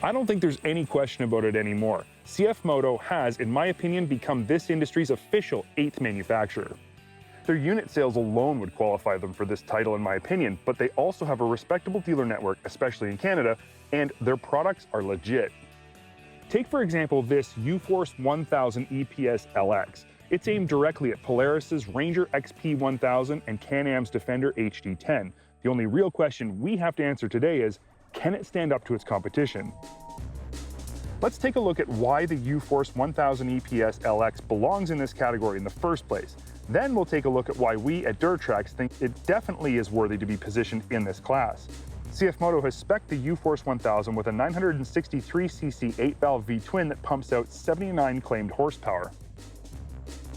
I don't think there's any question about it anymore. CFMOTO has, in my opinion, become this industry's official 8th manufacturer. Their unit sales alone would qualify them for this title in my opinion, but they also have a respectable dealer network, especially in Canada, and their products are legit. Take for example this UFORCE 1000 EPS LX. It's aimed directly at Polaris's Ranger XP1000 and Can-Am's Defender HD10. The only real question we have to answer today is, can it stand up to its competition? Let's take a look at why the UFORCE 1000 EPS LX belongs in this category in the first place. Then we'll take a look at why we at DurTrax think it definitely is worthy to be positioned in this class. CFMOTO has spec'd the UFORCE 1000 with a 963cc 8-valve V-twin that pumps out 79 claimed horsepower.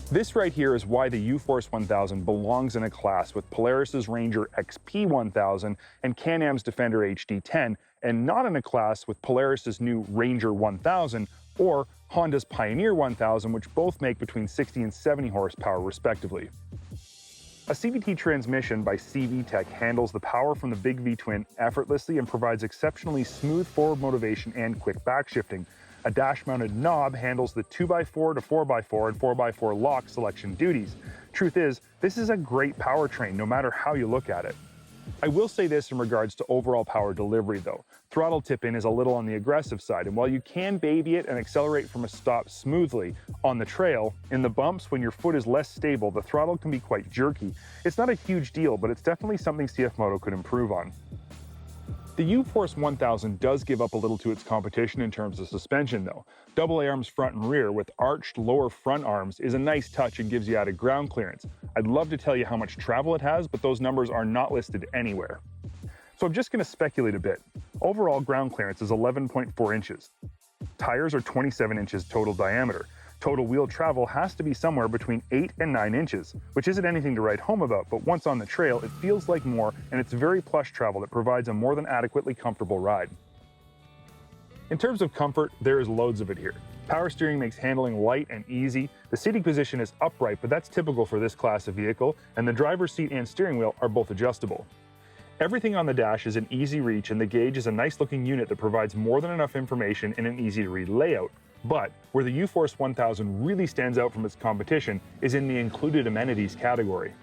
This right here is why the UFORCE 1000 belongs in a class with Polaris's Ranger XP1000 and Can-Am's Defender HD10, and not in a class with Polaris's new Ranger 1000 or Honda's Pioneer 1000, which both make between 60 and 70 horsepower respectively. A CVT transmission by CVTech handles the power from the big V-twin effortlessly and provides exceptionally smooth forward motivation and quick backshifting. A dash-mounted knob handles the 2x4 to 4x4 and 4x4 lock selection duties. Truth is, this is a great powertrain no matter how you look at it. I will say this in regards to overall power delivery though. Throttle tip-in is a little on the aggressive side, and while you can baby it and accelerate from a stop smoothly on the trail, in the bumps when your foot is less stable, the throttle can be quite jerky. It's not a huge deal, but it's definitely something CFMOTO could improve on. The UFORCE 1000 does give up a little to its competition in terms of suspension though. Double A-arms front and rear with arched lower front arms is a nice touch and gives you added ground clearance. I'd love to tell you how much travel it has, but those numbers are not listed anywhere. So I'm just going to speculate a bit. Overall ground clearance is 11.4 inches. Tires are 27 inches total diameter. Total wheel travel has to be somewhere between 8 and 9 inches, which isn't anything to write home about, but once on the trail, it feels like more, and it's very plush travel that provides a more than adequately comfortable ride. In terms of comfort, there is loads of it here. Power steering makes handling light and easy. The seating position is upright, but that's typical for this class of vehicle, and the driver's seat and steering wheel are both adjustable. Everything on the dash is in easy reach, and the gauge is a nice looking unit that provides more than enough information in an easy to read layout. But where the UFORCE 1000 really stands out from its competition is in the included amenities category.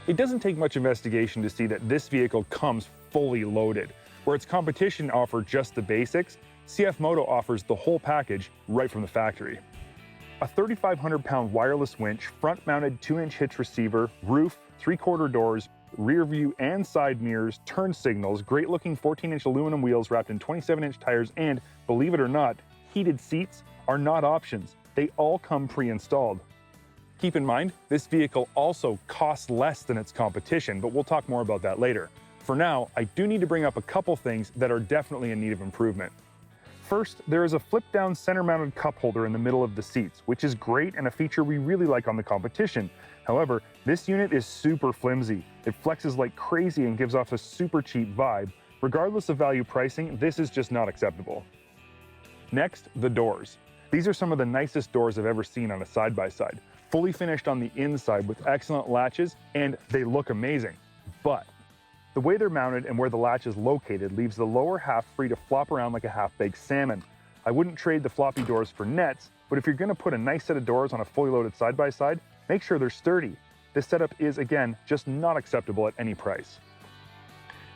It doesn't take much investigation to see that this vehicle comes fully loaded. Where its competition offer just the basics, CFMOTO offers the whole package right from the factory. A 3,500-pound wireless winch, front-mounted 2-inch hitch receiver, roof, 3/4 doors, rear view and side mirrors, turn signals, great-looking 14-inch aluminum wheels wrapped in 27-inch tires, and, believe it or not, heated seats are not options. They all come pre-installed. Keep in mind, this vehicle also costs less than its competition, but we'll talk more about that later. For now, I do need to bring up a couple things that are definitely in need of improvement. First, there is a flip-down center-mounted cup holder in the middle of the seats, which is great and a feature we really like on the competition. However, this unit is super flimsy. It flexes like crazy and gives off a super cheap vibe. Regardless of value pricing, this is just not acceptable. Next, the doors. These are some of the nicest doors I've ever seen on a side-by-side. Fully finished on the inside with excellent latches, and they look amazing. But the way they're mounted and where the latch is located leaves the lower half free to flop around like a half-baked salmon. I wouldn't trade the floppy doors for nets, but if you're going to put a nice set of doors on a fully loaded side-by-side, make sure they're sturdy. This setup is, again, just not acceptable at any price.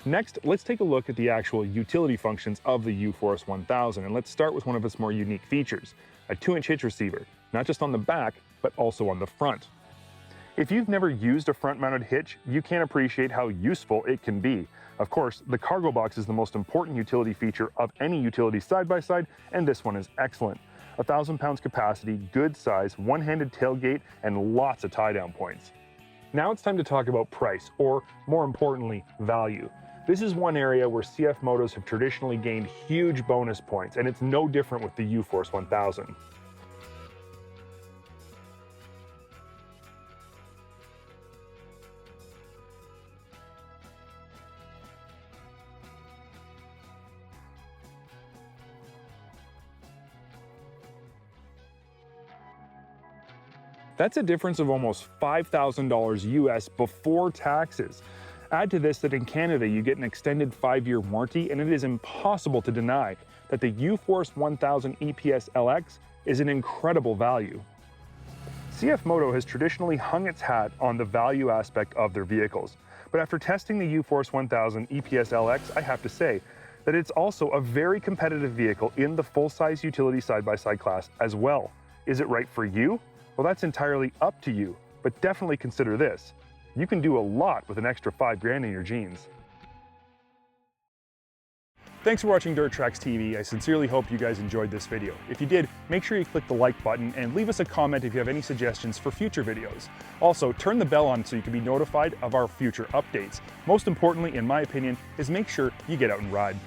Next, let's take a look at the actual utility functions of the UFORCE 1000, and let's start with one of its more unique features, a 2-inch hitch receiver, not just on the back, but also on the front. If you've never used a front-mounted hitch, you can't appreciate how useful it can be. Of course, the cargo box is the most important utility feature of any utility side-by-side, and this one is excellent. 1,000 pounds capacity, good size, one-handed tailgate, and lots of tie-down points. Now it's time to talk about price, or more importantly, value. This is one area where CFMOTOs have traditionally gained huge bonus points, and it's no different with the UFORCE 1000. That's a difference of almost $5,000 US before taxes. Add to this that in Canada you get an extended 5-year warranty, and it is impossible to deny that the UFORCE 1000 EPS LX is an incredible value. CFMOTO has traditionally hung its hat on the value aspect of their vehicles, but after testing the UFORCE 1000 EPS LX, I have to say that it's also a very competitive vehicle in the full-size utility side-by-side class as well. Is it right for you? Well, that's entirely up to you, but definitely consider this. You can do a lot with an extra $5,000 in your jeans. Thanks for watching Dirt Tracks TV. I sincerely hope you guys enjoyed this video. If you did, make sure you click the like button and leave us a comment if you have any suggestions for future videos. Also, turn the bell on so you can be notified of our future updates. Most importantly, in my opinion, is make sure you get out and ride.